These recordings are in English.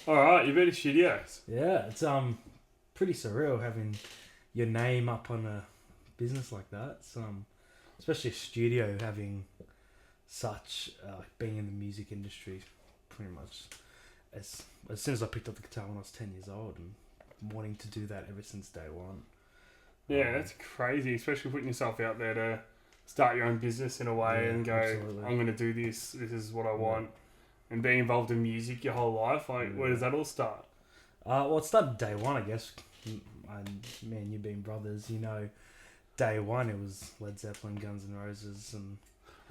All right, Uberti Studios. Yeah, it's pretty surreal having your name up on a business like that. It's especially a studio having such being in the music industry pretty much as soon as I picked up the guitar when I was 10 years old and wanting to do that ever since day one. Yeah, that's crazy, especially putting yourself out there to start your own business in a way and go, absolutely. I'm going to do this. This is what I want. And being involved in music your whole life, like, where does that all start? Well, it started day one, I guess. Me and you being brothers, day one it was Led Zeppelin, Guns N' Roses, and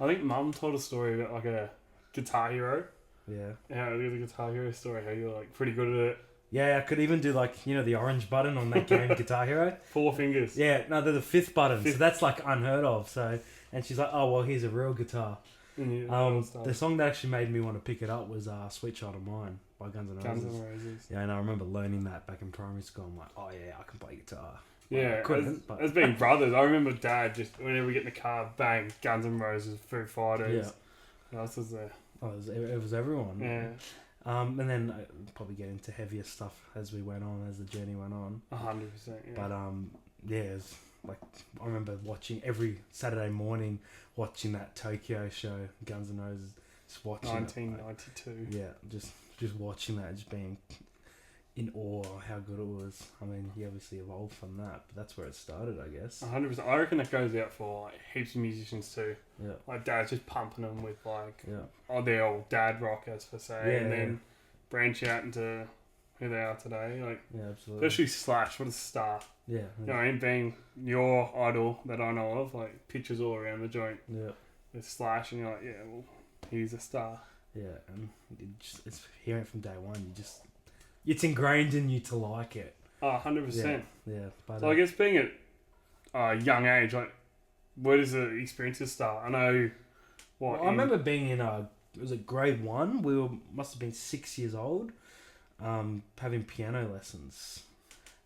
I think Mum told a story about like a Guitar Hero. yeah. Yeah, the Guitar Hero story, how you're like pretty good at it. Yeah, I could even do the orange button on that game Guitar Hero. 4 fingers. Yeah, no, they're the fifth button, so that's like unheard of. So, and she's like, "Oh well, here's a real guitar." The song that actually made me want to pick it up was "Sweet Child of Mine" by Guns N' Roses. Guns N' Roses. Yeah, and I remember learning that back in primary school. I'm like, "Oh yeah, I can play guitar." Yeah, I couldn't, but as being brothers, I remember Dad just whenever we get in the car, bang, Guns N' Roses, Foo Fighters. Yeah, That was there. it was everyone. Yeah. And then I probably get into heavier stuff as we went on, as the journey went on. 100%. Yeah. But it was like I remember watching every Saturday morning, watching that Tokyo show, Guns N' Roses, just watching 1992. just watching that, just being in awe of how good it was. I mean, he obviously evolved from that, but that's where it started, I guess. 100%. I reckon that goes out for like heaps of musicians too. Yeah. Like Dad's just pumping them with like, Yeah. their old dad rock, as per se, Yeah, and then branch out into who they are today. Like, Yeah, absolutely. especially Slash, what a star. Yeah. You know what I mean? Being your idol that I know of, like pictures all around the joint Yeah. with Slash, and you're like, yeah, well, he's a star. Yeah, and it's hearing it from day one. It's ingrained in you to like it. Oh, 100%. Yeah. But, So I guess being at a young age, like, where does the experiences start? I know. I remember being in grade one. We must have been 6 years old, having piano lessons,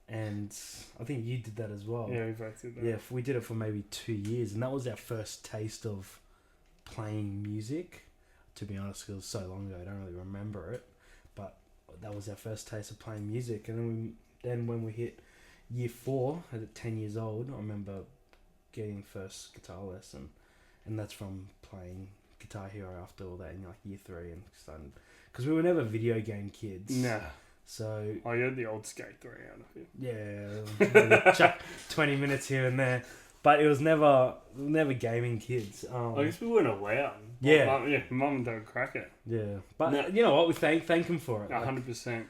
and I think you did that as well. Yeah, we both did that. Yeah, we did it for maybe 2 years, and that was our first taste of playing music. To be honest, it was so long ago, I don't really remember it, but that was our first taste of playing music. And then when we hit year 4, at 10 years old, I remember getting first guitar lesson, and that's from playing Guitar Hero after all that in like year 3 and starting, because we were never video game kids. Nah. So I had the old Skate 3 out of it. yeah, chuck 20 minutes here and there, but it was never gaming kids. I guess we weren't allowed. Yeah. Mum and Dad would crack it. Yeah, but No. you know what? We thank them for it. 100%.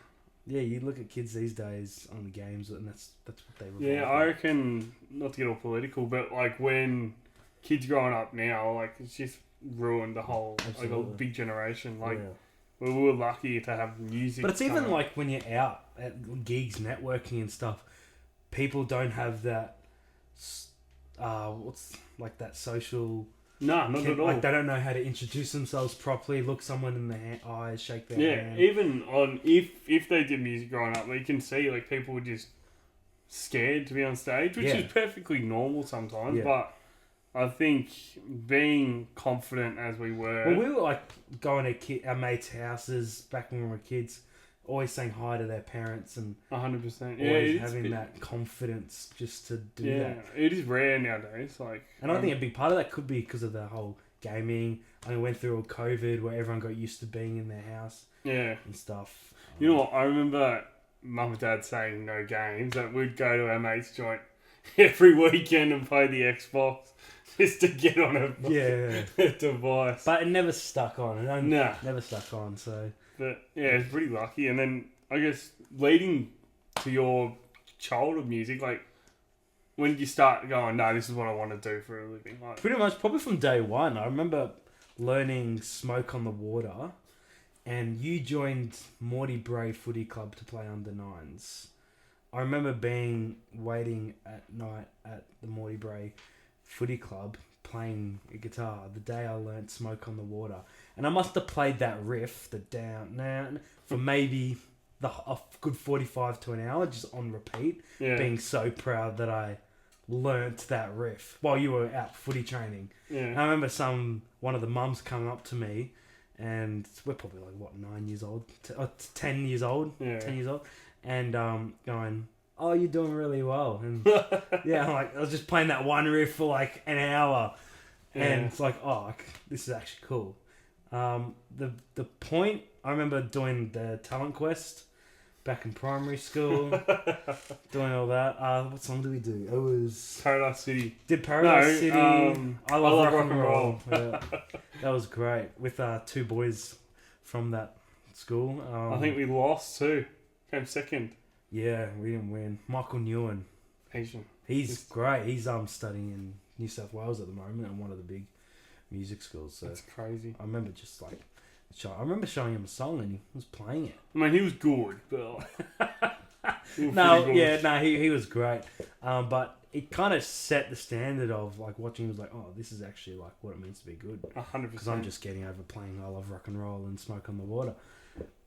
Yeah, you look at kids these days on the games, and that's what they revolve Yeah, I around. reckon, not to get all political, but like when kids growing up now, like it's just ruined the whole like a Absolutely. big generation. Like Yeah. we were lucky to have music. But it's even coming. like when you're out at gigs, networking and stuff, people don't have that. What's like that social? No, not at all. Like they don't know how to introduce themselves properly. Look someone in the eyes, shake their hand. Even on if they did music growing up, you can see like people were just scared to be on stage, which is perfectly normal sometimes. Yeah. But I think being confident as we were. Well, we were like going to our mates' houses back when we were kids, always saying hi to their parents and 100%. Yeah, always having that confidence just to do that. It is rare nowadays. Like, And I think a big part of that could be because of the whole gaming. I mean, went through all COVID where everyone got used to being in their house and stuff. You know what? I remember Mum and Dad saying no games, that we'd go to our mate's joint every weekend and play the Xbox just to get on a device. But it never stuck on. Never stuck on, so... But yeah, it's pretty lucky. And then I guess leading to your childhood music, like when did you start going, no, this is what I want to do for a living? Like, pretty much probably from day one. I remember learning Smoke on the Water, and you joined Morty Bray Footy Club to play under 9s. I remember waiting at night at the Morty Bray Footy Club playing a guitar the day I learnt Smoke on the Water. And I must have played that riff, the down, for maybe a good 45 to an hour, just on repeat, being so proud that I learnt that riff while you were out footy training. Yeah. And I remember one of the mums coming up to me and we're probably like, what, 9 years old? 10 years old? Yeah. 10 years old. And going, oh, you're doing really well. And yeah, I was just playing that one riff for like an hour. Yeah. And it's like, oh, this is actually cool. The point, I remember doing the talent quest back in primary school, doing all that. What song did we do? It was Paradise City. Did Paradise City. I love rock and roll. Yeah. That was great with 2 boys from that school. I think we lost too. Came second. Yeah, we didn't win. Michael Newen. Asian. He's great. He's studying in New South Wales at the moment in one of the big music schools. So that's crazy. I remember just like, I remember showing him a song and he was playing it. I mean, he was good, but he was great. But it kind of set the standard of like watching. He was like, oh, this is actually like what it means to be good. 100%. Because I'm just getting over playing I Love Rock and Roll and Smoke on the Water,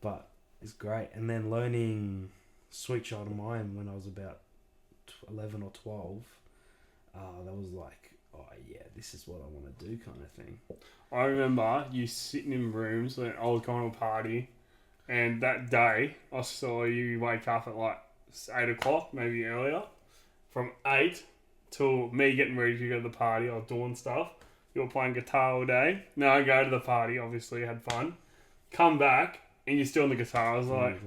but it's great. And then learning Sweet Child of Mine when I was about 11 or 12. That was like, oh yeah, this is what I want to do kind of thing. I remember you sitting in rooms at an old Connell party, and that day I saw you wake up at like 8 o'clock, maybe earlier. From 8 till me getting ready to go to the party, I was doing stuff. You were playing guitar all day. Now I go to the party, obviously had fun. Come back, and you're still on the guitar. I was like...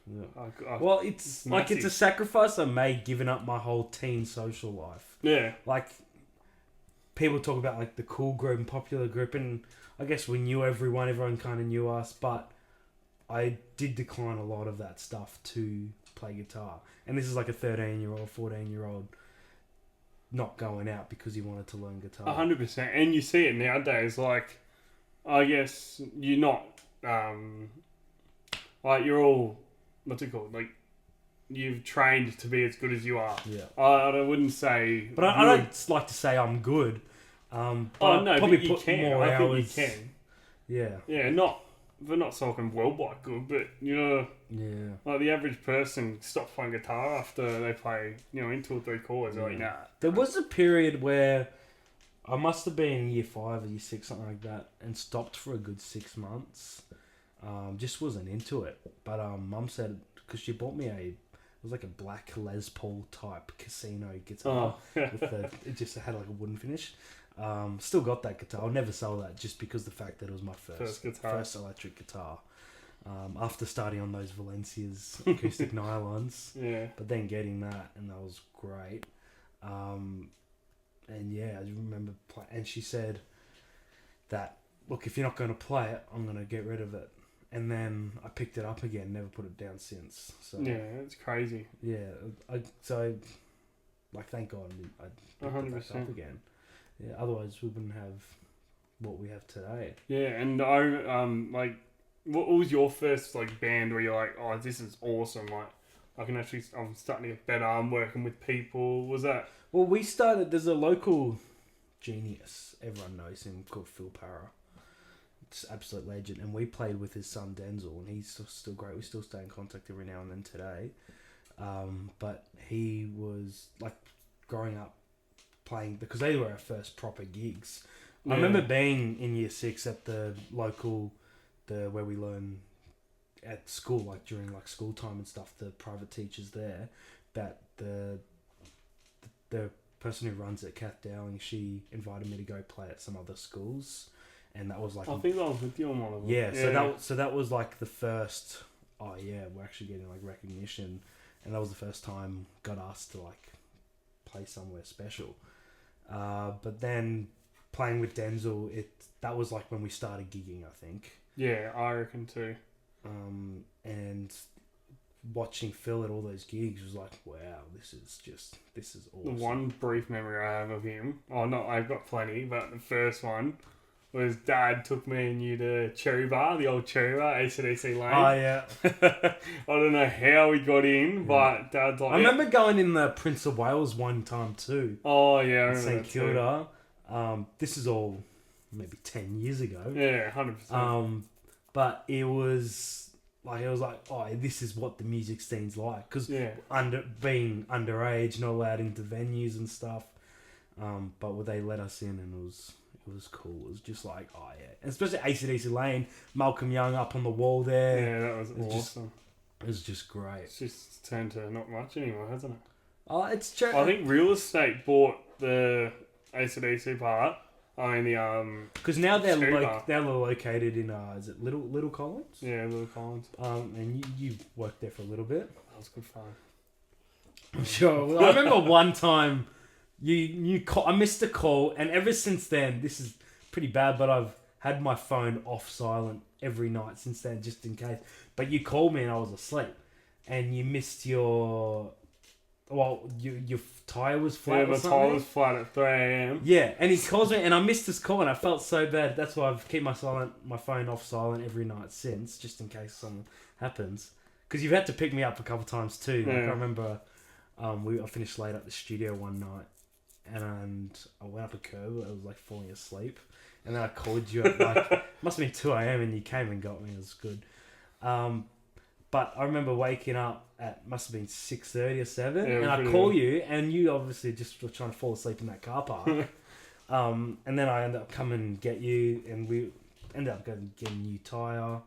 Yeah. Well, it's like it's a sacrifice I made giving up my whole teen social life. Yeah. Like, people talk about like the cool group and popular group, and I guess we knew everyone kind of knew us, but I did decline a lot of that stuff to play guitar. And this is like a 13-year-old, 14-year-old not going out because he wanted to learn guitar. 100%. And you see it nowadays, like, I guess you're not, like, you're all, what's it called? Like, you've trained to be as good as you are. Yeah. I wouldn't say... But I don't like to say I'm good. But probably but you put can. more I hours. think you can. Yeah. Yeah, we're not talking worldwide good, but, you know... Yeah. Like, the average person stops playing guitar after they play, you know, in 2 or 3 chords. They're like, nah. There was a period where I must have been in year 5 or year 6, something like that, and stopped for a good 6 months. Just wasn't into it. But Mum said, because she bought me it was like a black Les Paul type casino guitar. It just had like a wooden finish. Still got that guitar. I'll never sell that just because the fact that it was my first electric guitar. After starting on those Valencia's acoustic nylons. Yeah. But then getting that, and that was great. And yeah, I remember and she said that, look, if you're not going to play it, I'm going to get rid of it. And then I picked it up again, never put it down since. So yeah, it's crazy. Yeah, thank God I picked it back up again. Yeah, otherwise we wouldn't have what we have today. Yeah, and I what was your first like band where you're like, oh, this is awesome? Like, I'm starting to get better. I'm working with people. Was that? Well, we started. There's a local genius. Everyone knows him, called Phil Parra. It's absolute legend, and we played with his son Denzel, and he's still great. We still stay in contact every now and then today. But he was like growing up playing because they were our first proper gigs. Yeah. I remember being in year 6 at the local, where we learn at school, like during like school time and stuff. The private teachers there, that the person who runs it, Kath Dowling, she invited me to go play at some other schools. And that was like... I think I was with you on one of them. Yeah, so that was like the first... Oh yeah, we're actually getting like recognition. And that was the first time got asked to like play somewhere special. But then playing with Denzel, that was like when we started gigging, I think. Yeah, I reckon too. And watching Phil at all those gigs was like, wow, this is awesome. The one brief memory I have of him... Oh, no, I've got plenty, but the first one... was Dad took me and you to Cherry Bar, the old Cherry Bar, AC/DC Lane. Oh, yeah. I don't know how we got in, but Dad's like... I remember going in the Prince of Wales one time too. Oh, yeah, I remember St Kilda. This is all maybe 10 years ago. Yeah, 100%. But it was like, oh, this is what the music scene's like. Because being underage, not allowed into venues and stuff. But they let us in and it was It was cool. It was just like, oh yeah. And especially AC/DC Lane, Malcolm Young up on the wall there. Yeah, that was awesome. It was just great. It's just turned to not much anymore, hasn't it? Oh, it's true. I think real estate bought the AC/DC part. I mean the because now they're Scooter. they're located in is it Little Collins? Yeah, Little Collins. And you worked there for a little bit. That was good fun. I'm sure. I remember one time I missed a call, and ever since then, this is pretty bad, but I've had my phone off silent every night since then, just in case. But you called me and I was asleep, and you missed your tyre was flat. Yeah, or my something. tyre was flat at 3 a.m. Yeah, and he calls me, and I missed his call, and I felt so bad. That's why I've kept my phone off silent every night since, just in case something happens. Because you've had to pick me up a couple of times too. Like, I remember, I finished late at the studio one night, and I went up a curb. I was like falling asleep, and then I called you at like must have been 2 a.m. and you came and got me. It was good. But I remember waking up at must have been 6:30 or 7, and I call you, and you obviously just were trying to fall asleep in that car park. And then I ended up coming and get you, and we ended up getting a new tyre.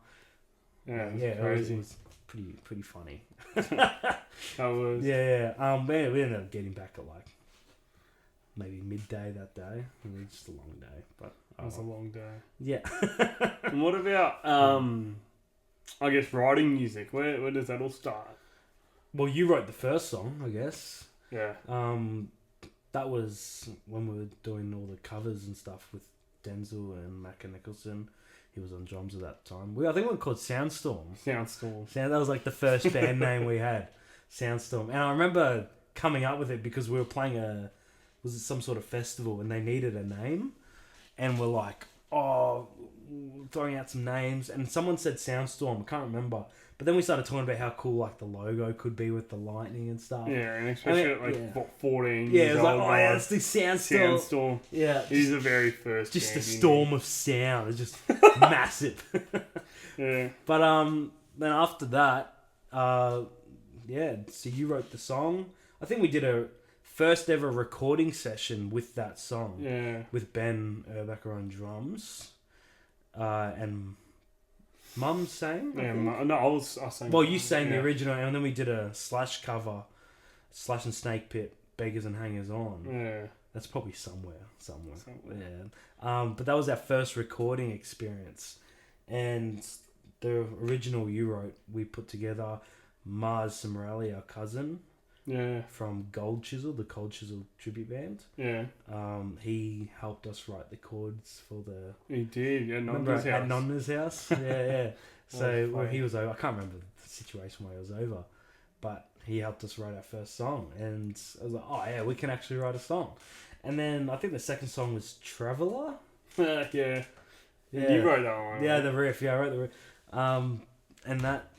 Yeah, it was pretty funny. That was. Yeah. We ended up getting back at like maybe midday that day. It was just a long day, but it was a long day. Yeah. And what about I guess writing music? Where does that all start? Well, you wrote the first song, I guess. Yeah. That was when we were doing all the covers and stuff with Denzel and Macca Nicholson. He was on drums at that time. I think we were called Soundstorm. That was like the first band name we had, Soundstorm. And I remember coming up with it because we were playing was it some sort of festival, and they needed a name, and we're like, throwing out some names, and someone said Soundstorm. I can't remember, but then we started talking about how cool like the logo could be with the lightning and stuff. Yeah, and especially at 14 Yeah, years it was old. like, let's do Soundstorm. Yeah, he's the very first. Just a storm of sound. It's just massive. Yeah. But then after that, so you wrote the song. I think we did a first ever recording session with that song. Yeah. With Ben Urbacher on drums, and Mum sang. I sang. Well, you sang the original, and then we did a Slash cover, Slash and Snake Pit, Beggars and Hangers On. Yeah. That's probably somewhere. Yeah. But that was our first recording experience, and the original you wrote, we put together. Mars Samorelli, our cousin. Yeah. From Gold Chisel, the Cold Chisel tribute band. Yeah. He helped us write the chords for the. He did. At Nonna's house. Yeah. So where he was over, I can't remember the situation where he was over, but he helped us write our first song, and I was like, oh yeah, we can actually write a song. And then I think the second song was Traveller. Yeah. You wrote that one. Yeah, the riff. Yeah, I wrote the riff. And that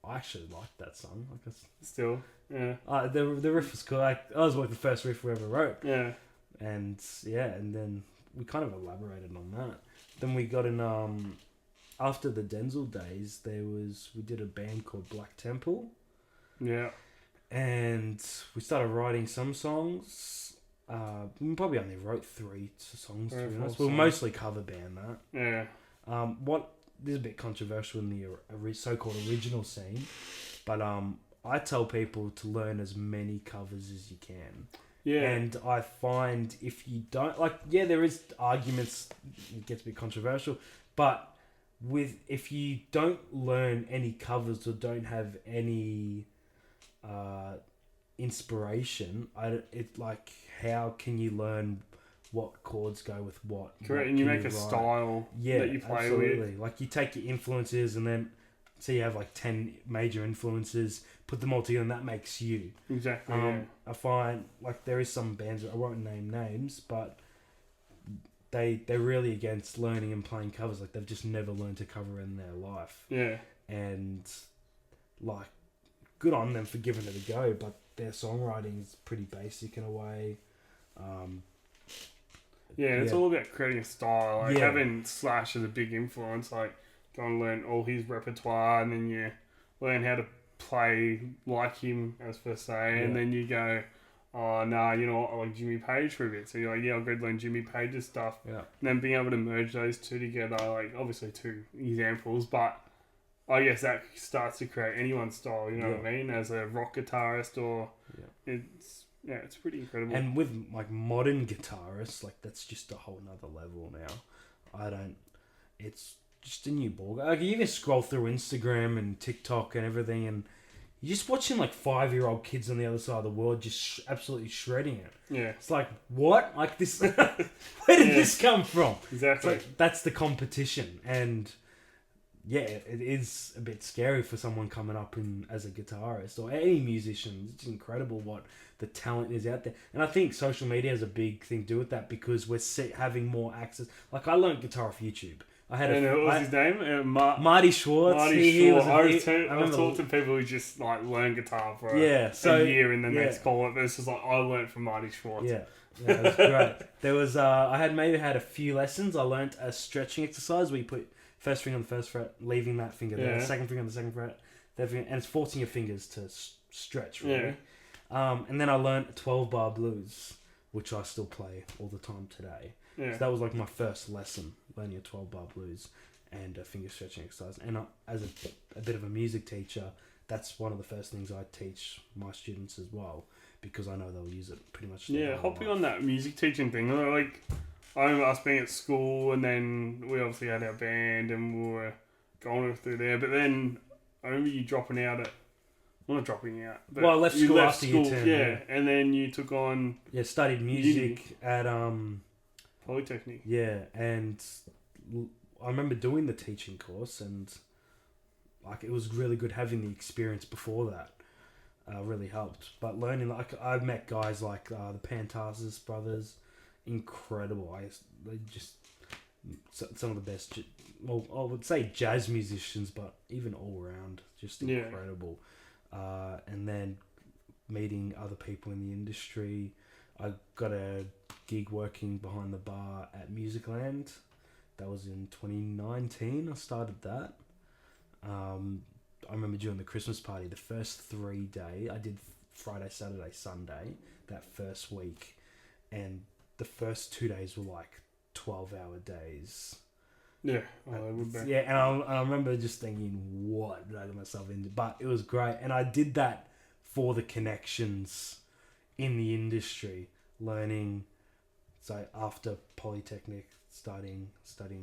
I actually liked that song. Like still. Yeah. The riff was cool. That was like the first riff we ever wrote. Yeah. And then we kind of elaborated on that. Then we got in after the Denzel days, we did a band called Black Temple. Yeah. And we started writing some songs. We probably only wrote 3 songs, to be honest. We were mostly cover band, that. Yeah. This is a bit controversial in the so-called original scene, but I tell people to learn as many covers as you can. Yeah. And I find if you don't there is arguments. It gets a bit controversial, but if you don't learn any covers or don't have any inspiration, how can you learn what chords go with what? Correct, and you make a style that you play with. Like you take your influences, and then so you have like 10 major influences, put them all together, and that makes you. Exactly. I find like there is some bands, I won't name names, but they're really against learning and playing covers. Like they've just never learned to cover in their life. Yeah. And like, good on them for giving it a go, but their songwriting is pretty basic in a way. It's all about creating a style. Like having Slash as a big influence, like go and learn all his repertoire, and then you learn how to play like him, as per se, and then you go, oh, nah, you know what, I like Jimmy Page for a bit. So you're like, yeah, I'll go learn Jimmy Page's stuff. Yeah. And then being able to merge those two together, like, obviously two examples, but I guess that starts to create anyone's style, you know what I mean? As a rock guitarist or... Yeah. It's pretty incredible. And with, like, modern guitarists, like, that's just a whole nother level now. It's just a new ball. Like, you even scroll through Instagram and TikTok and everything, and you're just watching, like, 5-year-old kids on the other side of the world just absolutely shredding it. Yeah. It's like, what? Like, this... Where did this come from? Exactly. It's like, that's the competition. And, yeah, it is a bit scary for someone coming up as a guitarist or any musician. It's incredible what the talent is out there. And I think social media has a big thing to do with that because we're having more access. Like, I learned guitar off YouTube. What was his name? Marty Schwartz. Marty Schwartz. I've talked to people who just like learn guitar for a year and then they call it versus like I learned from Marty Schwartz. Yeah, it was great. There was I had a few lessons. I learned a stretching exercise where you put first finger on the first fret, leaving that finger there, second finger on the second fret, third finger, and it's forcing your fingers to stretch really. And then I learned a 12-bar blues, which I still play all the time today. Yeah. So that was like my first lesson, learning a 12-bar blues and a finger stretching exercise. And as a bit of a music teacher, that's one of the first things I teach my students as well, because I know they'll use it pretty much. Yeah, hopping on that music teaching thing, like I remember us being at school and then we obviously had our band and we were going through there, but then I remember you dropping out at... Well, not dropping out. But I left school after year 10. Yeah, and then you took on... Yeah, studied music at... Polytechnic. Yeah, and I remember doing the teaching course and like it was really good having the experience before that. Really helped. But learning, like, I've met guys like the Pantasis brothers, incredible. They just... Some of the best... Well, I would say jazz musicians, but even all around, just incredible. And then meeting other people in the industry. I got a gig working behind the bar at Musicland. That was in 2019. I started that. I remember during the Christmas party, the first 3 days, I did Friday, Saturday, Sunday, that first week. And the first 2 days were like 12-hour days. Yeah, it would be. Yeah, and I remember just thinking, what did I get myself into? But it was great. And I did that for the connections in the industry, learning. So after Polytechnic, studying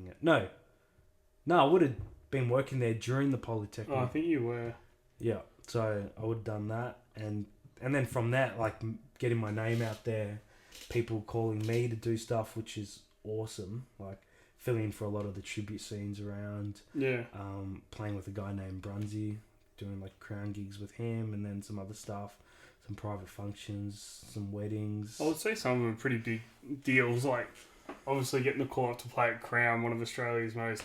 it. No, I would have been working there during the Polytechnic. Oh, I think you were. Yeah, so I would have done that. And then from that, like, getting my name out there, people calling me to do stuff, which is awesome. Like, filling in for a lot of the tribute scenes around. Yeah. Playing with a guy named Brunsey, doing like crown gigs with him, and then some other stuff, some private functions, some weddings. I would say some of them are pretty big deals. Like, obviously getting the call up to play at Crown, one of Australia's most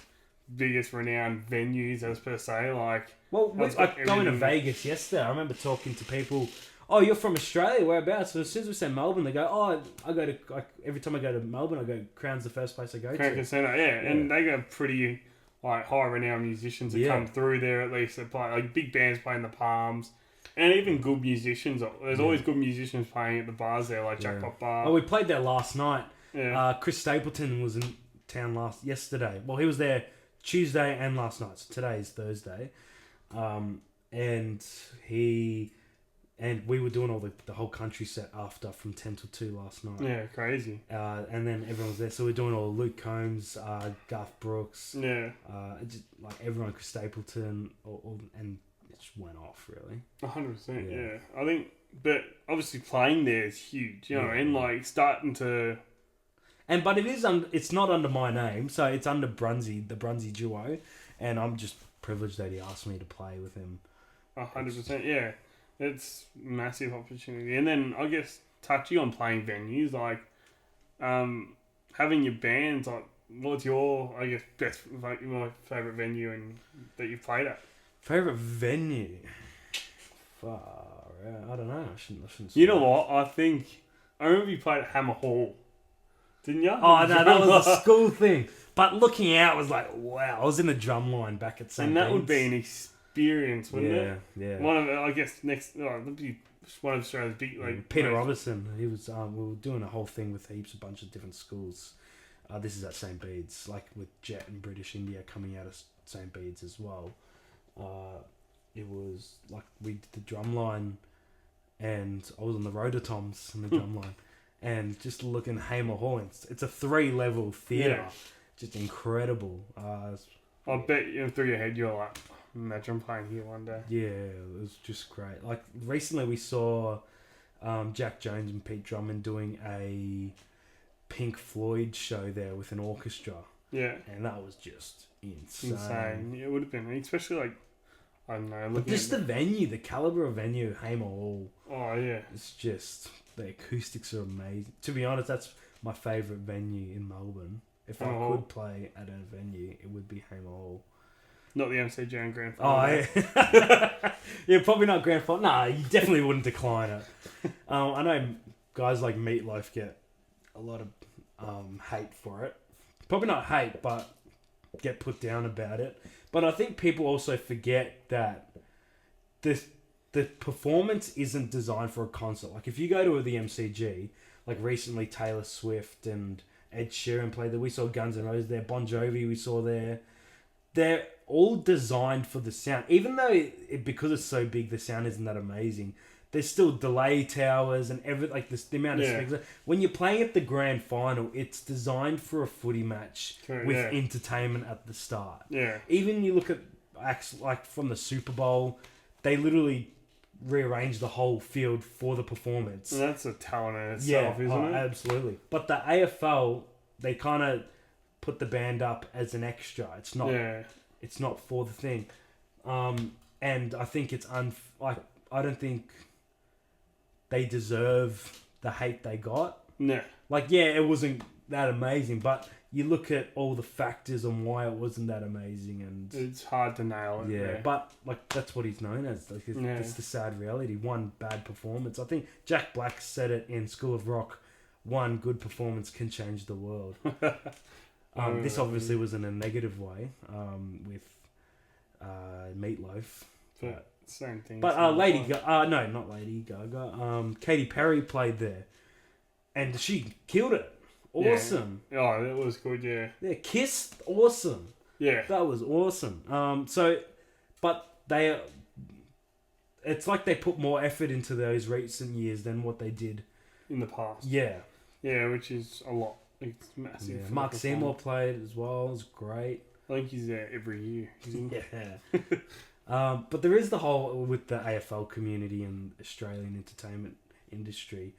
biggest renowned venues, as per se. Like, well, like going to Vegas yesterday, I remember talking to people. Oh, you're from Australia? Whereabouts? So as soon as we say Melbourne, they go, oh, I go to, like, every time I go to Melbourne, I go, Crown's the first place I go Crown to. Casino, yeah. And they got pretty, like, high-renowned musicians that come through there, at least. That play, like, big bands playing the Palms. And even good musicians. There's always good musicians playing at the bars there, like Jackpot Bar. Oh, we played there last night. Yeah. Chris Stapleton was in town yesterday. Well, he was there Tuesday and last night. So today is Thursday. And we were doing all the whole country set after from 10 till 2 last night. Yeah, crazy. And then everyone was there. So we're doing all Luke Combs, Garth Brooks. Yeah. Just like everyone, Chris Stapleton, and it just went off, really. 100%, yeah. I think, but obviously playing there is huge, you know, and like starting to... But it's not under my name, so it's under Brunsey, the Brunsey duo, and I'm just privileged that he asked me to play with him. 100%, yeah. It's massive opportunity. And then, I guess, touching on playing venues, like, having your bands, like, what's your, I guess, my favourite venue that you've played at? Favourite venue? Far out. I don't know. I shouldn't You know what? I remember you played at Hammer Hall. Didn't you? Oh, no, that was a school thing. But looking out was like, wow. I was in the drum line back at St. And that would be an experience, wouldn't it? Yeah. One of, I guess, that'd be one of Australia's big like Peter Robertson. He was. We were doing a whole thing with a bunch of different schools. This is at St. Bede's, like with Jet and British India coming out of St. Bede's as well. It was like we did the drum line, and I was on the rototoms in the drum line, and just looking Hamer Hall. It's a 3-level theatre, just incredible. I bet through your head you're like, imagine playing here one day. Yeah, it was just great. Like recently we saw Jack Jones and Pete Drummond doing a Pink Floyd show there with an orchestra. Yeah. And that was just insane. It would have been, especially like, I don't know. But just the venue, the calibre of venue, Hamer Hall. Oh, yeah. It's just, the acoustics are amazing. To be honest, that's my favourite venue in Melbourne. If I could play at a venue, it would be Hamer Hall. Not the MCG and Grand Final. Oh, yeah. Yeah, probably not Grand Final. Nah, you definitely wouldn't decline it. I know guys like Meatloaf get a lot of hate for it. Probably not hate, but get put down about it. But I think people also forget that the performance isn't designed for a concert. Like if you go to the MCG, like recently Taylor Swift and Ed Sheeran played there. We saw Guns N' Roses there. Bon Jovi we saw there. They're all designed for the sound. Even though because it's so big, the sound isn't that amazing. There's still delay towers and the amount of speakers. When you're playing at the grand final, it's designed for a footy match with entertainment at the start. Yeah. Even you look at acts like from the Super Bowl, they literally rearrange the whole field for the performance. And that's a talent in itself, isn't it? Absolutely. But the AFL, they kind of put the band up as an extra. It's not. Yeah. It's not for the thing. And I think it's I don't think they deserve the hate they got. No. Like, yeah, it wasn't that amazing, but you look at all the factors on why it wasn't that amazing, and it's hard to nail it. Yeah, but like that's what he's known as. Like, it's the sad reality. One bad performance. I think Jack Black said it in School of Rock. One good performance can change the world. This obviously was in a negative way with Meatloaf. But same thing. But not Lady Gaga. Katy Perry played there, and she killed it. Awesome. Yeah. Oh, that was good. Yeah. Yeah. Kiss. Awesome. Yeah. That was awesome. But it's like they put more effort into those recent years than what they did in the past. Yeah. Yeah, which is a lot. It's massive. Yeah. Mark Seymour played as well. It was great. I think he's there every year. Yeah. But there is the whole with the AFL community and Australian entertainment industry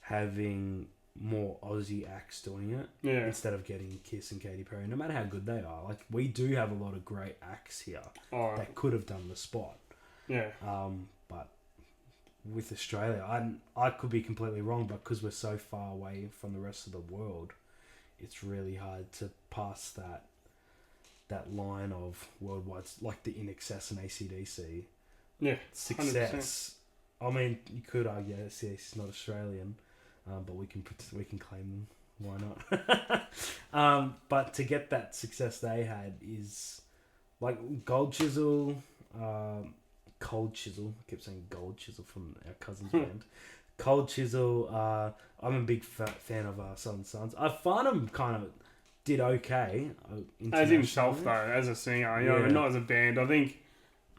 having more Aussie acts doing it instead of getting Kiss and Katy Perry, no matter how good they are. Like, we do have a lot of great acts here that could have done the spot. Yeah. But with Australia, I could be completely wrong, but because we're so far away from the rest of the world, it's really hard to pass that line of worldwide, like the In Excess and AC/DC. Yeah. Success. 100%. I mean, you could argue AC/DC is not Australian. But we can claim them. Why not? But to get that success they had is like Cold Chisel. I kept saying Gold Chisel from our cousin's band. Cold Chisel. I'm a big fan of Southern Sons. I find them kind of did okay. As himself though, as a singer, not as a band. I think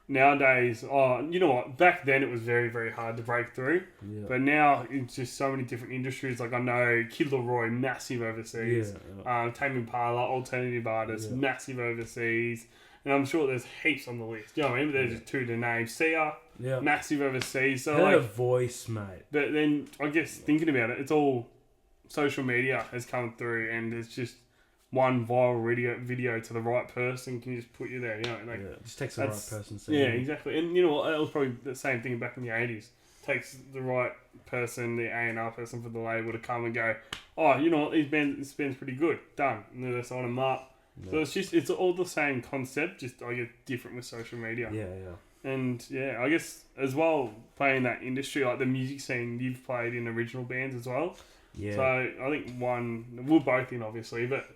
nowadays, you know what? Back then it was very, very hard to break through. Yeah. But now it's just so many different industries. Like I know Kid Laroi, massive overseas. Tame Impala, alternative artist, massive overseas. And I'm sure there's heaps on the list. You know what I mean? There's just two to name. Sia, massive overseas. So her voice, mate. But then I guess thinking about it, it's all social media has come through, and it's just one viral video to the right person can just put you there, you know. Like, it just takes the right person. Yeah, exactly. And you know what? That was probably the same thing back in the 80s. Takes the right person, the A&R person for the label to come and go, oh, you know what? This band's pretty good. Done. And then they sign them up. Yeah. So it's all the same concept, just I guess different with social media. Yeah. And I guess as well, playing that industry, like the music scene, you've played in original bands as well. Yeah. So I think we're both in, obviously, but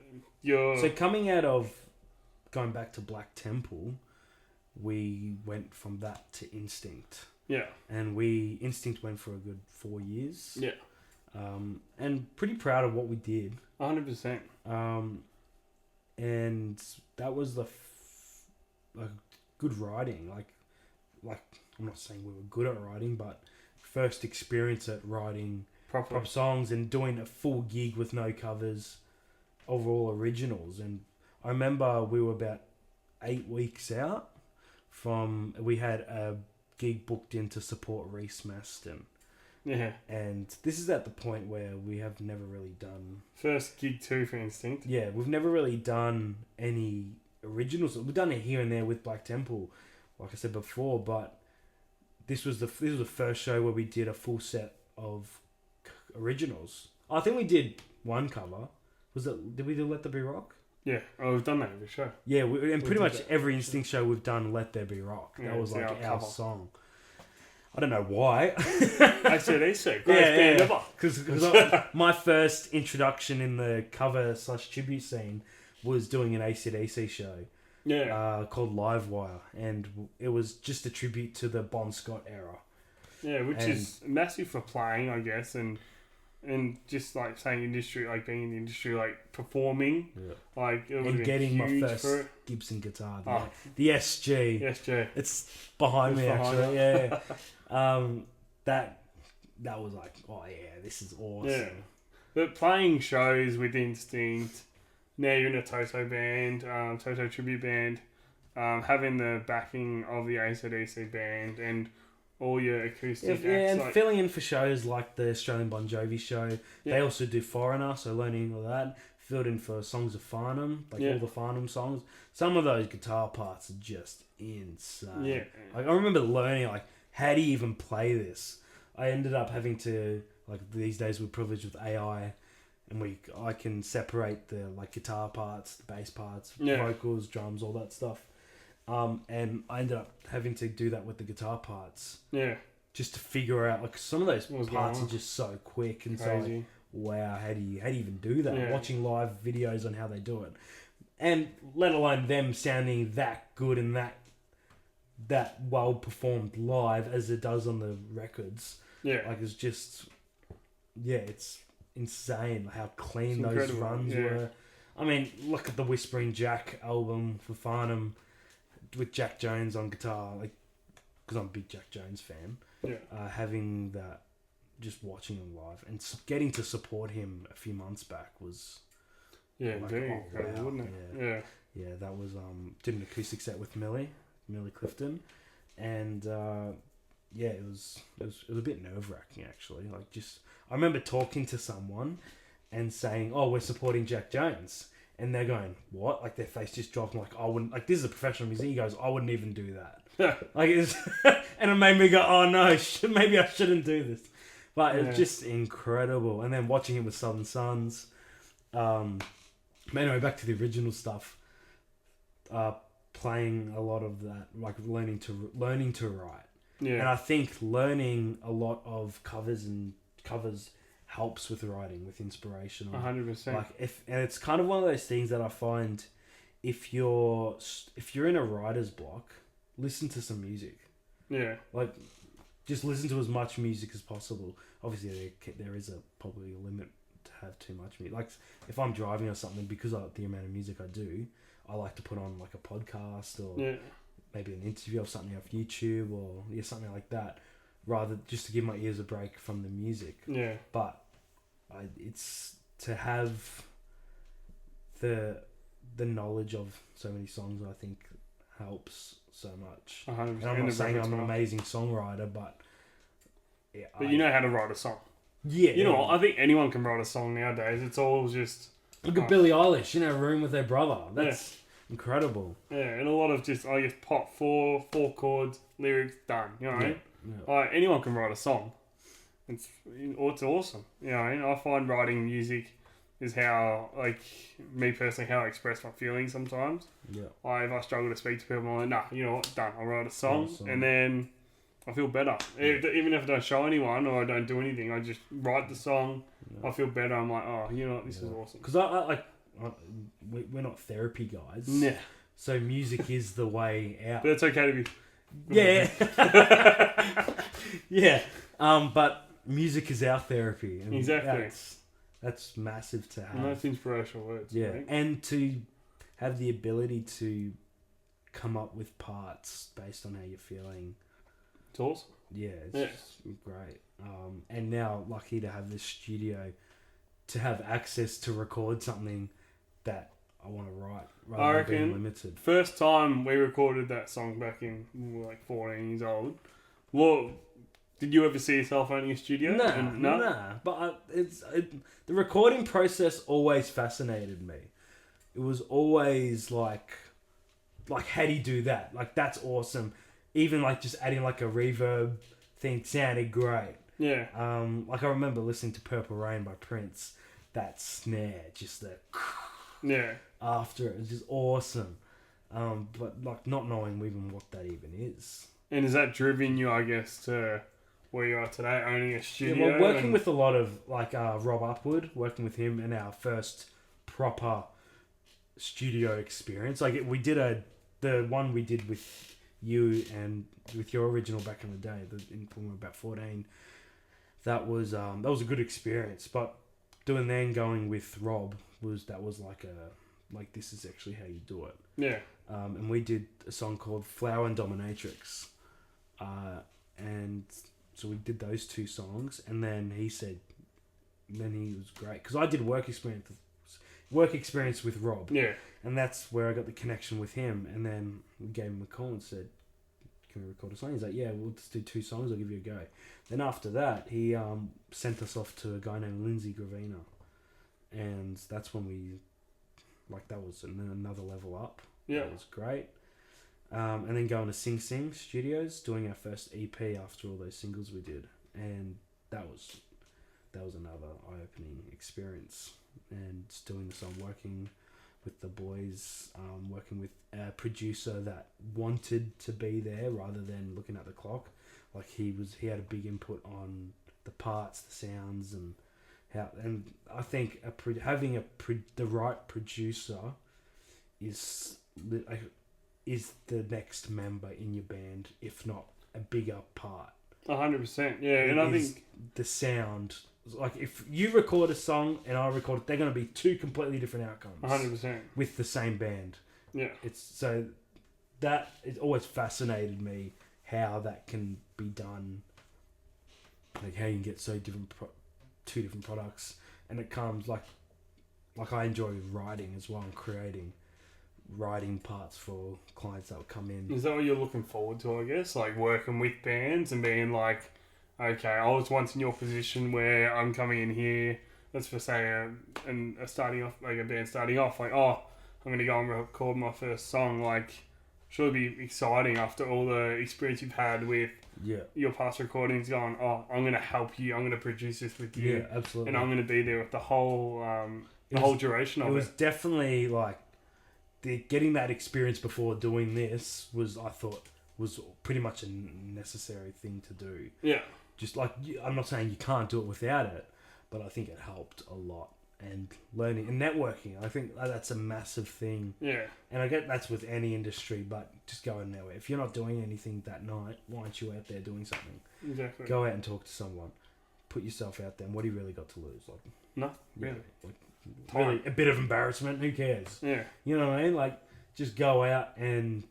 So going back to Black Temple, we went from that to Instinct. Yeah. And Instinct went for a good 4 years. Yeah. And pretty proud of what we did. 100%. And that was like good writing. Like I'm not saying we were good at writing, but first experience at writing proper songs and doing a full gig with no covers of all originals. And I remember we were about 8 weeks out from, we had a gig booked in to support Reese Maston. Yeah. And this is at the point where we have never really done... First gig too for Instinct. Yeah, we've never really done any originals. We've done it here and there with Black Temple, like I said before, but this was the first show where we did a full set of originals. I think we did one cover. Did we do Let There Be Rock? Yeah, we've done that every show. Yeah, and pretty much every Instinct show we've done Let There Be Rock. Yeah, that was like our cover. song. I don't know why. AC/DC, greatest band ever. Because my first introduction in the cover / tribute scene was doing an AC/DC show. Yeah. Called Livewire, and it was just a tribute to the Bon Scott era. Yeah, which is massive for playing, I guess, and just like saying industry, like being in the industry, like performing, like it and getting my first Gibson guitar, the SG. SG. It's behind me actually. Yeah. That was like, oh yeah, this is awesome. Yeah. But playing shows with Instinct. Now you're in a Toto band, Toto tribute band, having the backing of the AC/DC band and all your acoustic acts. Yeah, and filling in for shows like the Australian Bon Jovi show. Yeah. They also do Foreigner, so learning all that. Filled in for Songs of Farnham, all the Farnham songs. Some of those guitar parts are just insane. Yeah. Like I remember learning, like, how do you even play this? I ended up having to, like, these days we're privileged with AI. And I can separate the guitar parts, the bass parts, vocals, drums, all that stuff. And I ended up having to do that with the guitar parts. Yeah. Just to figure out, like, some of those parts are just so quick and crazy. So like, wow, how do you even do that? Yeah. Watching live videos on how they do it, and let alone them sounding that good and that well performed live as it does on the records. Yeah. Like it's just, it's insane how clean those runs were. I mean, look at the Whispering Jack album for Farnham with Jack Jones on guitar, like, because I'm a big Jack Jones fan. Yeah. Having that, just watching him live and getting to support him a few months back was very incredible, wouldn't it? Yeah, that was did an acoustic set with Millie Clifton, and it was a bit nerve-wracking actually. Like, just I remember talking to someone and saying, "Oh, we're supporting Jack Jones," and they're going, "What?" Like their face just dropped. I'm like, I wouldn't. Like, this is a professional musician. He goes, "I wouldn't even do that." Like it's, and it made me go, "Oh no, maybe I shouldn't do this." But it's just incredible. And then watching him with Southern Sons. Anyway, back to the original stuff. Playing a lot of that, like learning to write. Yeah. And I think learning a lot of covers helps with writing, with inspiration. 100%. Like and it's kind of one of those things that I find if you're in a writer's block, listen to some music. Yeah. Like, just listen to as much music as possible. Obviously, there is probably a limit to have too much music. Like, if I'm driving or something, because of the amount of music I do, I like to put on like a podcast or maybe an interview or something off YouTube or something like that, rather just to give my ears a break from the music. Yeah. But it's to have the knowledge of so many songs, I think helps so much. 100%. And I'm not saying I'm an amazing songwriter, but you know how to write a song. Yeah. You know what? I think anyone can write a song nowadays. It's all just... Look at Billie Eilish in her room with her brother. That's incredible. Yeah, and a lot of just, I guess, pop, four chords, lyrics, done. You know what I mean? Yeah. Like, anyone can write a song. It's awesome. You know what I mean? I find writing music is how, like, me personally, how I express my feelings sometimes. Yeah. Like, if I struggle to speak to people, I'm like, nah, you know what? Done. I'll write a song. And then I feel better. Even if I don't show anyone or I don't do anything, I just write the song. I feel better. I'm like, oh, you know what? This is awesome. Because we're not therapy guys. Yeah. So music is the way out. But it's okay to be... Yeah. Yeah. But music is our therapy. And Exactly. That's massive to have. And that's inspirational words. Yeah. Mate. And to have the ability to come up with parts based on how you're feeling. It's awesome. Yeah, it's great. And now lucky to have this studio to have access to record something that I want to write rather than being limited. First time we recorded that song back in, we were like 14 years old. Well, did you ever see yourself owning a studio? Nah. But the recording process always fascinated me. It was always like how do you do that? Like, that's awesome. Even like just adding like a reverb thing sounded great. Yeah. Like I remember listening to Purple Rain by Prince. That snare, just the after it was just awesome. But like not knowing even what that even is. And has that driven you, I guess, to where you are today, owning a studio? Yeah, well, working with a lot of like Rob Upwood, working with him in our first proper studio experience. Like we did the one we did with you and with your original back in the day, when we were about 14. That was a good experience. But doing then going with Rob was like this is actually how you do it. Yeah. And we did a song called Flower and Dominatrix. And so we did those two songs, and then he was great because I did work experience with Rob. Yeah. And that's where I got the connection with him. And then we gave him a call and said, "Can we record a song?" He's like, "Yeah, we'll just do 2 songs. I'll give you a go." Then after that, he sent us off to a guy named Lindsay Gravina, and that's when that was another level up. Yeah, it was great. And then going to Sing Sing Studios, doing our first EP after all those singles we did, and that was another eye-opening experience. And just doing the song, working with the boys, working with a producer that wanted to be there rather than looking at the clock. Like he had a big input on the parts, the sounds, and how. And I think having the right producer is the next member in your band, if not a bigger part. 100%. Yeah, and I think the sound. Like if you record a song and I record it, they're going to be 2 completely different outcomes. 100%. With the same band. Yeah. It always fascinated me how that can be done. Like how you can get so different, 2 different products, and it comes like I enjoy writing as well and writing parts for clients that will come in. Is that what you're looking forward to? I guess like working with bands and being like, okay, I was once in your position where I'm coming in here. Let's for say a band starting off, like, oh, I'm going to go and record my first song. Like, should be exciting after all the experience you've had with your past recordings. Going, oh, I'm going to help you. I'm going to produce this with you. Yeah, absolutely. And I'm going to be there with the whole duration of it. It was definitely like getting that experience before doing this I thought was pretty much a necessary thing to do. Yeah. Just like, I'm not saying you can't do it without it, but I think it helped a lot. And learning and networking, I think that's a massive thing. Yeah. And I get that's with any industry, but just going nowhere. If you're not doing anything that night, why aren't you out there doing something? Exactly. Go out and talk to someone. Put yourself out there. And what do you really got to lose? Like, no, really. Really, a bit of embarrassment. Who cares? Yeah. You know what I mean? Like, just go out and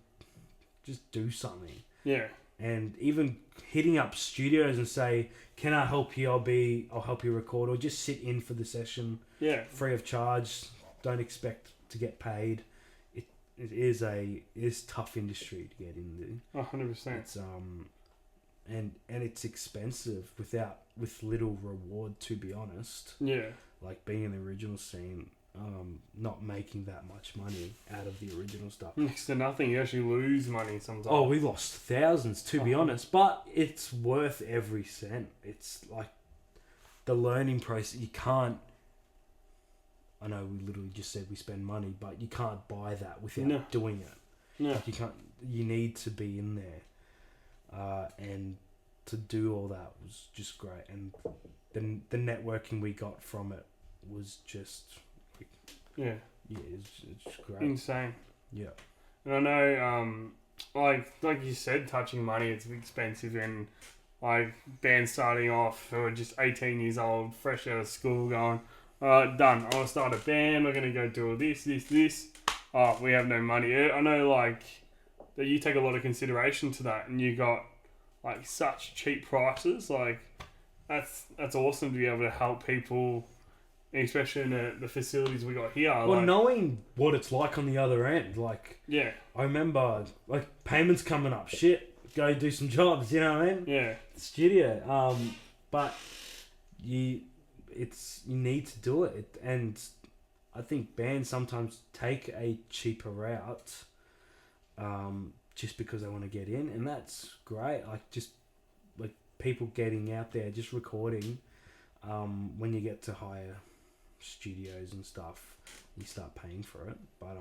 just do something. Yeah. And even hitting up studios and say, "Can I help you? I'll help you record," or just sit in for the session. Yeah. Free of charge. Don't expect to get paid. It is tough industry to get into. 100%. It's and it's expensive with little reward, to be honest. Yeah. Like being in the original scene, not making that much money out of the original stuff. Next to nothing. You actually lose money sometimes. Oh, we lost thousands, to be honest, but it's worth every cent. It's like the learning process. You can't. I know we literally just said we spend money, but you can't buy that without doing it. No. Like you can't. You need to be in there, and to do all that was just great. And the networking we got from it was just it's great. Insane. Yeah. And I know, like you said, touching money, it's expensive, and like bands starting off who are just 18 years old, fresh out of school, going, alright, done. I want to start a band. We're going to go do all this. Oh, we have no money. I know, like, that you take a lot of consideration to that, and you got, like, such cheap prices. Like, that's awesome to be able to help people, especially in the facilities we got here. Well, knowing what it's like on the other end, like, yeah, I remember, like, payments coming up. Shit, go do some jobs, you know what I mean? yeah, Studio. But you need to do it. And I think bands sometimes take a cheaper route just because they want to get in. And that's great. Like, just, like, people getting out there, just recording. When you get to higher studios and stuff, you start paying for it. But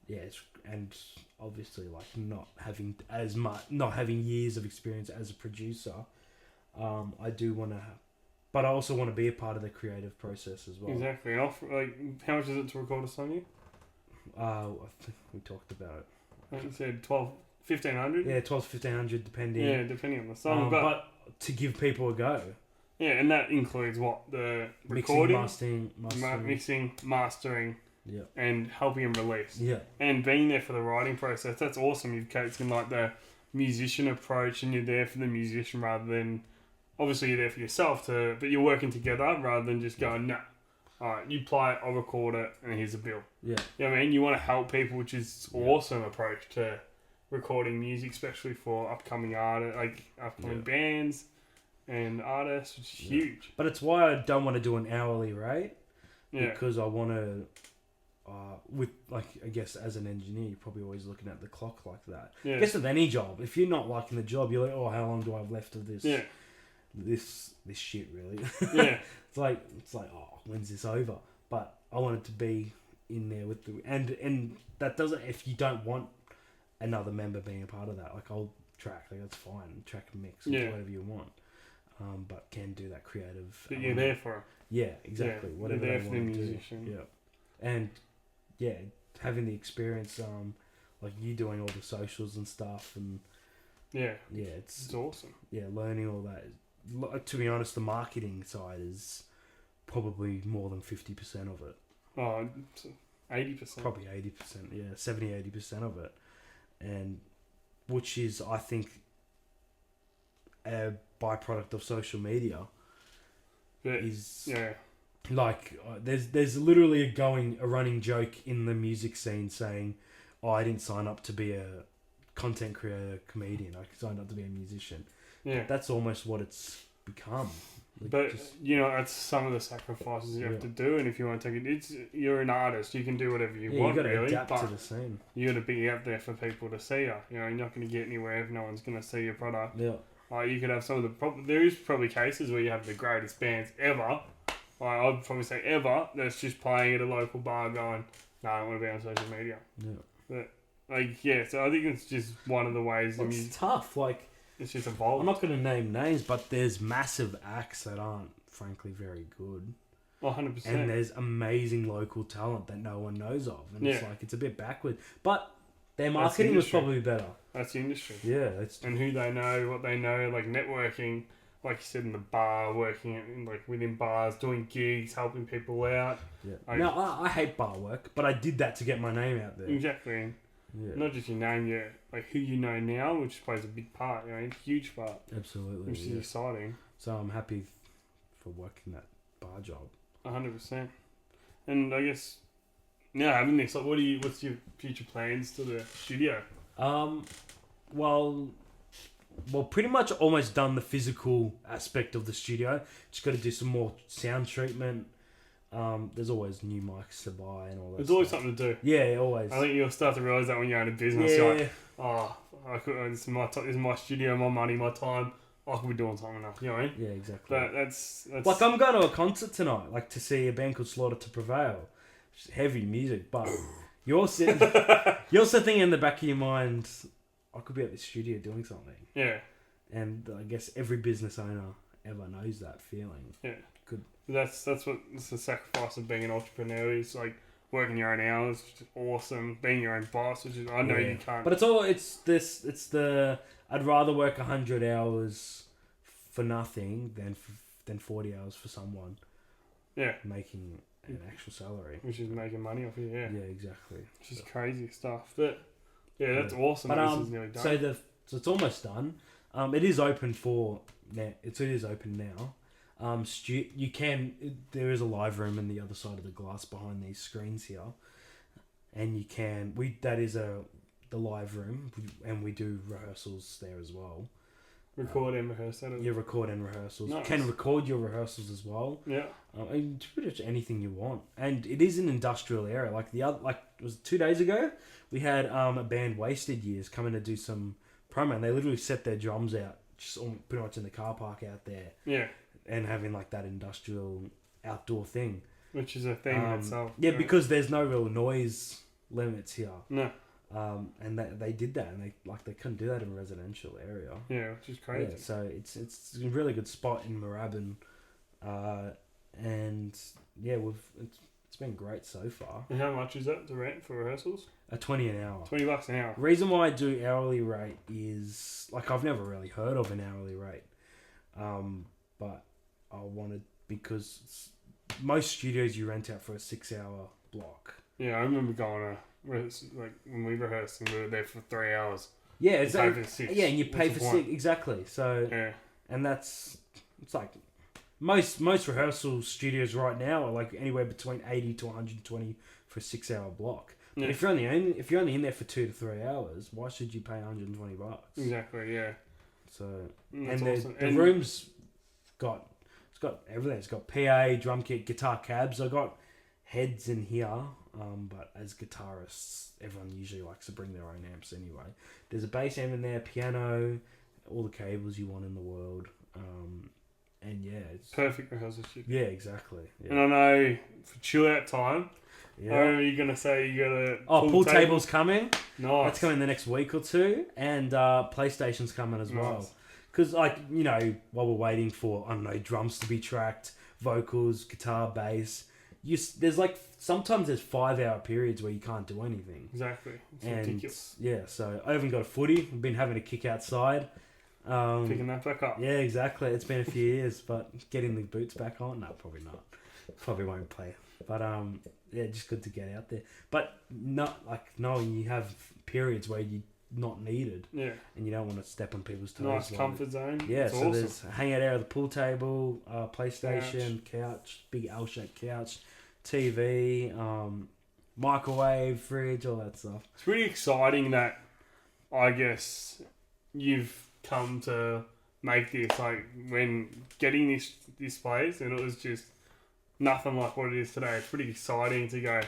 yeah, and obviously, like, not having years of experience as a producer, I do want to, but I also want to be a part of the creative process as well. exactly. And how much is it to record a song? I think we talked about it. I think you said 1,500. Yeah, 1,200-1,500 depending. Yeah, depending on the song. But to give people a go. Yeah, and that includes what? The recording, mixing, mastering, yeah, and helping him release. Yeah. And being there for the writing process. That's awesome. You've taken like the musician approach, and you're there for the musician rather than, obviously you're there for yourself but you're working together rather than just going, nah, alright, you play it, I'll record it, and here's a bill. Yeah. You know what I mean? You want to help people, which is awesome approach to recording music, especially for upcoming bands and artists, which is huge. But it's why I don't want to do an hourly rate. Yeah. Because I want to, with, like, I guess as an engineer, you're probably always looking at the clock like that. Yeah. I guess with any job, if you're not liking the job, you're like, oh, how long do I have left of this? Yeah. This shit, really. Yeah. It's like, oh, when's this over? But I want it to be in there with and that doesn't, if you don't want another member being a part of that, like, I'll track, like, that's fine, track and mix, whatever you want. But can do that creative. But you're there for it. Yeah, exactly. Yeah, whatever you're there they for the want to musician. do. Yeah, and yeah, having the experience, like you doing all the socials and stuff, and it's awesome. Yeah, learning all that. To be honest, the marketing side is probably more than 50% of it. Oh, 80%. Probably 80%. Yeah, 70-80% of it, and which is, I think, a byproduct of social media. Like, there's literally a running joke in the music scene saying, oh, I didn't sign up to be a content creator, comedian, I signed up to be a musician. Yeah, but that's almost what it's become. Like, but that's some of the sacrifices you have to do, and if you want to take it, you're an artist, you can do whatever you want, you got to really, adapt to the scene. You got to be out there for people to see you. You're not going to get anywhere if no one's going to see your product. Yeah. You could have some of there is probably cases where you have the greatest bands ever. I'd probably say ever. That's just playing at a local bar, going, "No, I don't want to be on social media." Yeah. But so I think it's just one of the ways. It's tough. Like, it's just evolved. I'm not going to name names, but there's massive acts that aren't, frankly, very good. 100%. And there's amazing local talent that no one knows of, and it's like, it's a bit backward, but their marketing was probably better. That's the industry. Yeah. And who they know, what they know, like networking, like you said, in the bar, working within bars, doing gigs, helping people out. Yeah. Now, I hate bar work, but I did that to get my name out there. Exactly. Yeah. Not just your name, like who you know now, which plays a big part, a huge part. Absolutely. Which is exciting. So I'm happy for working that bar job. 100%. And I guess, now having this, like, what's your future plans to the studio? Well, pretty much almost done the physical aspect of the studio. Just got to do some more sound treatment. There's always new mics to buy and all that. There's always something to do. Yeah, always. I think you'll start to realise that when you're in a business. Yeah. You're like, this is my studio, my money, my time. I could be doing something else. You know what I mean? Yeah, exactly. But that's like, I'm going to a concert tonight, like, to see a band called Slaughter to Prevail. It's heavy music, but you're sitting in the back of your mind, I could be at the studio doing something. Yeah. And I guess every business owner ever knows that feeling. Yeah. Good. That's the sacrifice of being an entrepreneur, is like, working your own hours, which is awesome. Being your own boss, which is I know you can't. But I'd rather work 100 hours for nothing than 40 hours for someone. Yeah. Making an actual salary. Which is making money off it, yeah. Yeah, exactly. Which is crazy stuff. But yeah, that's awesome. But, this is nearly done. So it's almost done. It is open for now. It is open now. There is a live room on the other side of the glass behind these screens here, and that is the live room, and we do rehearsals there as well. Record and rehearse that. You record and rehearsals. Nice. You can record your rehearsals as well. Yeah. And pretty much anything you want. And it is an industrial area. It was 2 days ago, we had a band Wasted Years coming to do some promo, and they literally set their drums out just pretty much in the car park out there. Yeah. And having like that industrial outdoor thing. Which is a thing in itself. Yeah, because there's no real noise limits here. No. And they did that, and they couldn't do that in a residential area. Yeah, which is crazy. Yeah, so it's a really good spot in Moorabbin, and yeah, it's been great so far. And how much is that to rent for rehearsals? $20 an hour. $20 an hour. Reason why I do hourly rate is I've never really heard of an hourly rate, but I wanted because most studios you rent out for a 6-hour block. Yeah, I remember going to when we rehearsed and we were there for 3 hours. Yeah, it's like, for 6. Yeah, and you pay for 6 exactly. So yeah, and it's like most rehearsal studios right now are like anywhere between 80 to 120 for a 6-hour block. Yeah. But if you're only in there for 2 to 3 hours, why should you pay $120? Exactly. Yeah. So and awesome. the room's got everything. It's got PA, drum kit, guitar cabs. I got heads in here, but as guitarists, everyone usually likes to bring their own amps anyway. There's a bass amp in there, piano, all the cables you want in the world, and yeah, it's perfect rehearsal studio. Yeah, exactly. Yeah. And I know for chill out time. Yeah. I remember you're gonna say you got a pool table's coming. Nice. That's coming the next week or two, and PlayStation's coming as well. Because, while we're waiting for, drums to be tracked, vocals, guitar, bass, there's sometimes there's 5-hour periods where you can't do anything. Exactly. It's ridiculous. Yeah, so I haven't got a footy. I've been having to kick outside. Picking that back up. Yeah, exactly. It's been a few years, but getting the boots back on? No, probably not. Probably won't play. But, yeah, just good to get out there. But not knowing you have periods where you not needed. Yeah. And you don't want to step on people's toes. Nice comfort zone. Yeah, it's so awesome. there's hang out area of the pool table, PlayStation, couch, big L-shaped couch, TV, microwave, fridge, all that stuff. It's pretty exciting that I guess you've come to make this, when getting this place, and it was just nothing like what it is today. It's pretty exciting to go,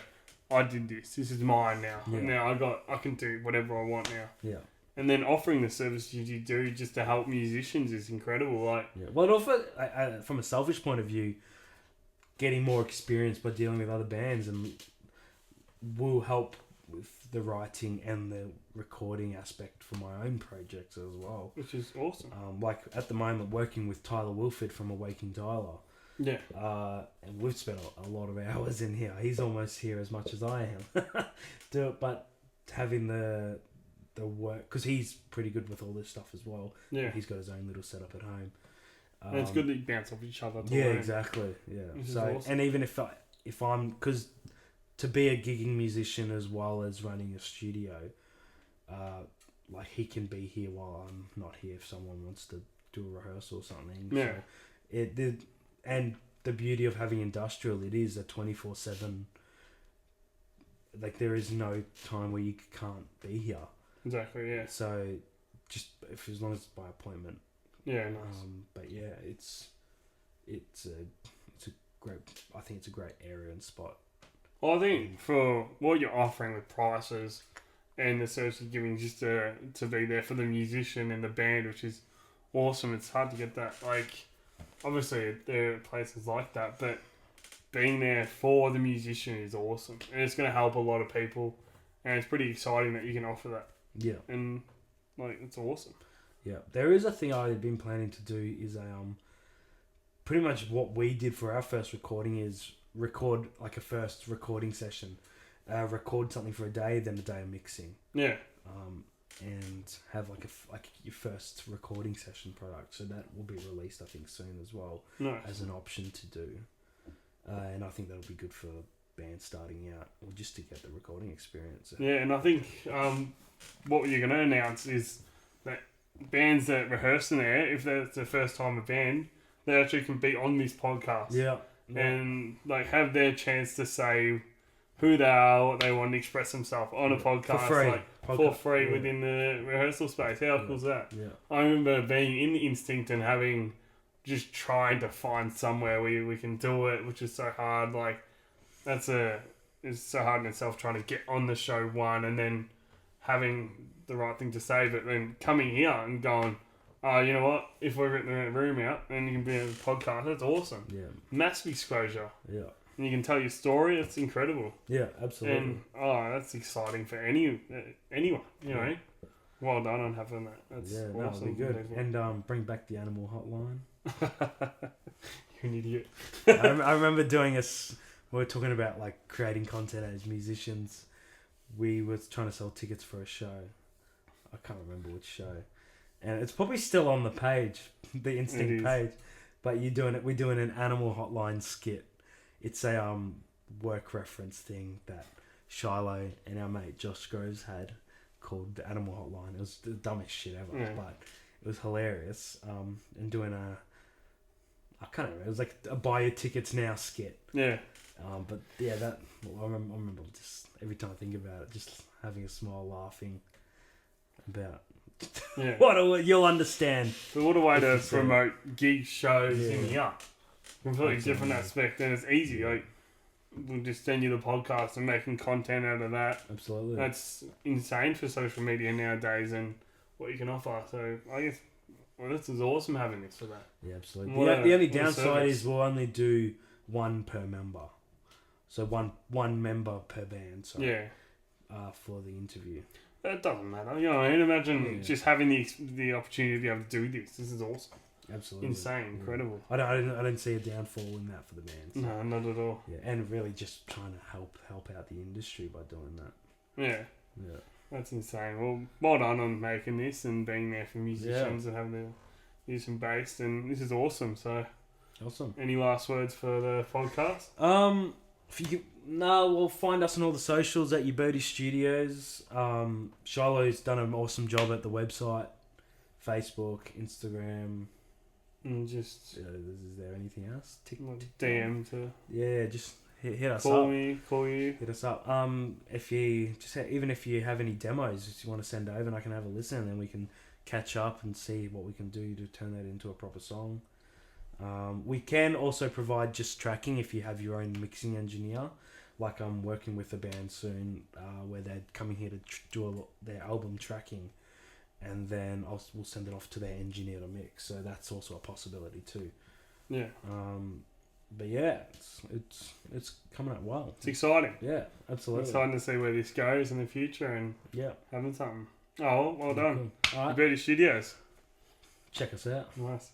I did this. This is mine now. Yeah. Now I can do whatever I want now. Yeah. And then offering the services you do just to help musicians is incredible. Yeah. Well, also from a selfish point of view, getting more experience by dealing with other bands and will help with the writing and the recording aspect for my own projects as well. Which is awesome. At the moment, working with Tyler Wilford from Awaking Tyler. Yeah. And we've spent a lot of hours in here. He's almost here as much as I am. But having the work, because he's pretty good with all this stuff as well. Yeah. He's got his own little setup at home. And it's good that you bounce off each other. Yeah, exactly. Yeah. So, awesome. And even if I'm, because to be a gigging musician as well as running a studio, he can be here while I'm not here if someone wants to do a rehearsal or something. Yeah. So and the beauty of having industrial, it is a 24/7. There is no time where you can't be here. Exactly. Yeah. So, just as long as it's by appointment. Yeah. Nice. But yeah, it's a great. I think it's a great area and spot. Well, I think for what you're offering with prices and the service you're giving, just to be there for the musician and the band, which is awesome. It's hard to get that. Obviously, there are places like that, but being there for the musician is awesome. And it's going to help a lot of people. And it's pretty exciting that you can offer that. Yeah. And, it's awesome. Yeah. There is a thing I've been planning to do is pretty much what we did for our first recording is record like a first recording session, record something for a day, then a day of mixing. Yeah. And have like your first recording session product. So that will be released, I think, soon as well, as an option to do. And I think that'll be good for bands starting out, or just to get the recording experience. Yeah, and I think what you're going to announce is that bands that rehearse in there, if that's their first time a band, they actually can be on this podcast. Yeah. And like have their chance to say who they are, what they want to express themselves on a podcast for free within the rehearsal space. How cool is that? Yeah. I remember being in Instinct and just trying to find somewhere where we can do it, which is so hard. Like it's so hard in itself trying to get on the show one and then having the right thing to say, but then coming here and going, you know what? If we're in the room out, then you can be on a podcast. That's awesome. Yeah. Massive exposure. Yeah. And you can tell your story. That's incredible. Yeah, absolutely. And that's exciting for anyone. You know, well done on having that. That's awesome. That'll be good. And bring back the animal hotline. You're an idiot. I remember doing we were talking about like creating content as musicians. We were trying to sell tickets for a show. I can't remember which show, and it's probably still on the page, the Instinct page. But we're doing an animal hotline skit. It's a work reference thing that Shiloh and our mate Josh Groves had called the Animal Hotline. It was the dumbest shit ever, but it was hilarious. And doing I can't remember. It was like a buy your tickets now skit. Yeah. But yeah, I remember just every time I think about it, just having a smile, laughing about. Yeah. You'll understand. But what a way to promote gig shows in here. Completely different aspect, and it's easy. Like we'll just send you the podcast and making content out of that. Absolutely. That's insane for social media nowadays and what you can offer. So I guess this is awesome having this for that. Yeah, absolutely. The only downside is we'll only do one per member. So one member per band. So for the interview. That doesn't matter. You know, I mean, imagine just having the opportunity to be able to do this. This is awesome. Absolutely. Insane, incredible. I don't see a downfall in that for the bands. No, not at all. Yeah, and really just trying to help out the industry by doing that. Yeah. Yeah. That's insane. Well done on making this and being there for musicians and having to use some bass, and this is awesome. So awesome. Any last words for the podcast? We'll find us on all the socials at Uberti Studios. Shiloh's done an awesome job at the website, Facebook, Instagram. And just is there anything else? DM to just hit us call up. Call you. Hit us up. If you even if you have any demos you want to send over, and I can have a listen, and then we can catch up and see what we can do to turn that into a proper song. We can also provide just tracking if you have your own mixing engineer. Like I'm working with a band soon where they're coming here to do their album tracking. And then we'll send it off to their engineer to mix. So that's also a possibility too. Yeah. But yeah, it's coming out well. It's exciting. Yeah, absolutely. It's exciting to see where this goes in the future and having something. Oh, well done. Cool. All right. Uberti Studios. Check us out. Nice.